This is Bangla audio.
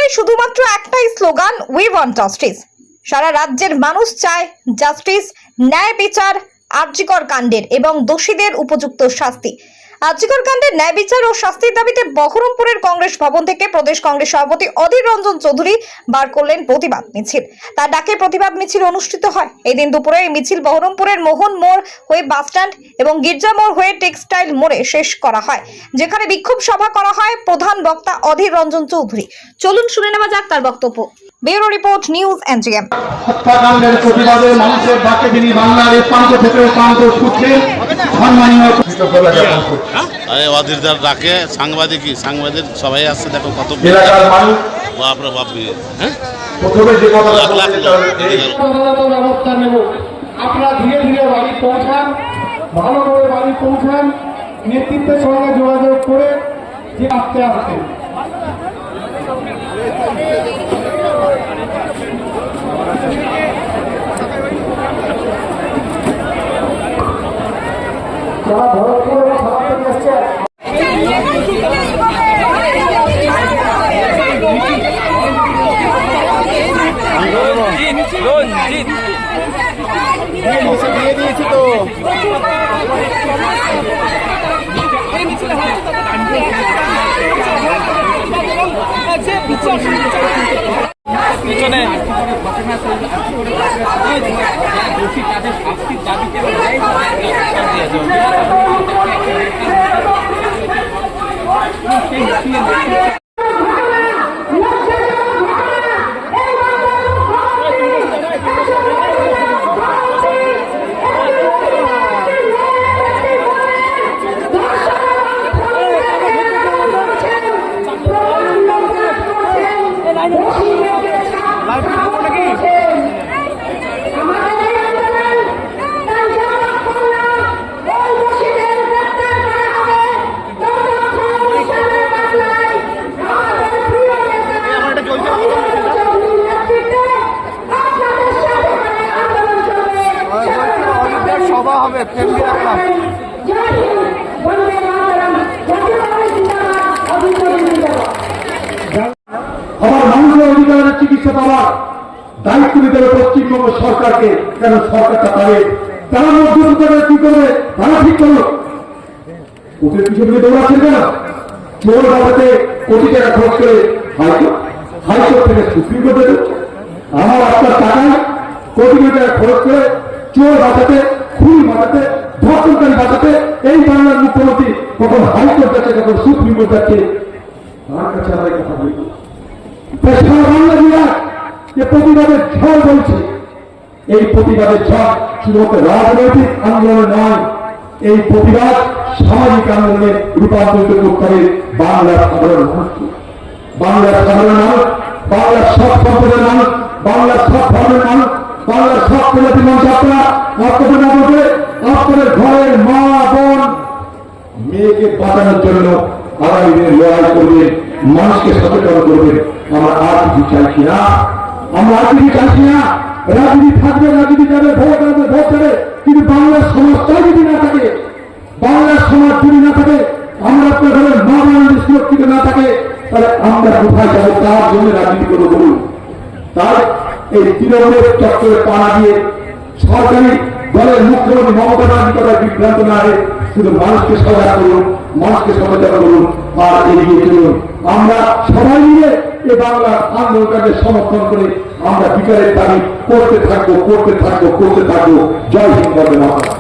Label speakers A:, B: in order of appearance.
A: বাংলায় শুধুমাত্র একটাই স্লোগান, উই ওয়ান্ট জাস্টিস। সারা রাজ্যের মানুষ চায় জাস্টিস, ন্যায় বিচার আরজিকর কাণ্ডের এবং দোষীদের উপযুক্ত শাস্তি। আরজিকর কাণ্ডের ন্যায় বিচার ও শাস্তির দাবিতে বহরমপুরের কংগ্রেস ভবন থেকে প্রদেশ কংগ্রেস সভাপতি অধীর রঞ্জন চৌধুরী বার করলেন প্রতিবাদ মিছিল। তার ডাকে প্রতিবাদ মিছিল অনুষ্ঠিত হয়। এই দিন দুপুরে এই মিছিল বহরমপুরের মোহন মোড় হয়ে বাসস্ট্যান্ড এবং গির্জা মোড় হয়ে টেক্সটাইল মোড়ে শেষ করা হয়, যেখানে বিক্ষোভ সভা করা হয় প্রধান বক্তা অধীর রঞ্জন চৌধুরী। চলুন শুনে নেওয়া যাক তার বক্তব্য। Bureau report, news NGM.
B: হত্যাকাণ্ডের প্রতিবাদে মানুষের ডাকে তিনি বাংলার এই প্রান্ত থেকে প্রান্ত ছুটছেন। সম্মানীয়
C: অধীরদার ডাকে সাংবাদিক সবাই আসছে, দেখো কত
B: এলাকার মানুষ
C: বাপরে বাপ।
B: প্রথমে যে কথাটা
D: ব্যবস্থা নেব, আপনারা ধীরে ধীরে বাড়ি পৌঁছান, ভালো করে বাড়ি পৌঁছান, নেতৃত্বের সঙ্গে যোগাযোগ করে যে আস্তে আস্তে যারা ভরতপুর এবং ভারত থেকে এসছে
B: দিয়ে দিয়েছি তো
E: পিছনে তাদের শাস্তির দাবিতে সভা হবে।
B: আমার মানুষের অধিকারের চিকিৎসা পাওয়ার দায়িত্ব দিতে হবে পশ্চিমবঙ্গ সরকারকে। কেন সরকারটা পাবে, তারা মধ্যে কি করবে, তারা ঠিক করলো। ওদের পিছনে দৌড়াচ্ছেন কেন? চোর বাবাতে কোটি টাকা খরচ করে হাইকোর্ট থেকে সুপ্রিম কোর্টে আমার আপনার টাকায় কোটি টাকা খরচ করে চোর বাঁচাতে, খুন বাঁচাতে, ধর্ষণকারী বাঁচাতে এই বাংলার মুখ্যমন্ত্রী কখন হাইকোর্ট যাচ্ছে, কখন সুপ্রিম কোর্ট যাচ্ছে। তার কাছে আমরা কথা বলি সারা বাংলা জেলা যে প্রতিবাদের ঝড় বলছে, এই প্রতিবাদের ঝড় শুধুমাত্র রাজনৈতিক আন্দোলন নয়, এই প্রতিবাদ সামাজিক আন্দোলনে রূপান্তরিত করতে হবে বাংলার সাধারণ মানুষকে। বাংলার সাধারণ মানুষ, বাংলার সব সম্প্রদায়ের মানুষ, বাংলার সব ধর্মের মানুষ, বাংলার সব প্রজাতি মানুষ আপনারা আপনাদের না বলতে আপনাদের ঘরের মা বোন মেয়েকে বাঁচানোর জন্য আগামী দিনে লড়াই করবেন, মানুষকে সচেতন করবেন। আমরা আর কিছু চাইছি না, আমরা আর কিছু চাইছি না। রাজনীতি থাকবে, রাজনীতি যাবে, ভোট আসবে, ভোট যাবে, কিন্তু বাংলার সমাজটা যদি না থাকে, বাংলার সমাজ যদি না থাকে, আমরা আপনার ঘরের মা বোন সুরক্ষিত না থাকে, তাহলে আমরা কোথায় যাবো? তার জন্য রাজনীতি করবো বলুন। তাই এই তৃণমূলের চক্করে পাড়া দিয়ে সরকারি দলের মুখ্যমন্ত্রী মমতা বন্দ্যোপাধ্যায় বিভ্রান্ত না হয়ে শুধু মানুষকে সজাগ করুন, মানুষকে সচেতন করুন আর এগিয়ে চলুন। আমরা সবাই মিলে এই বাংলার আন্দোলনকে সমর্থন করে আমরা বিচারের দাবি করতে থাকবো, করতে থাকবো, করতে থাকবো। জয় হিন্দ, বন্দে মাতরম।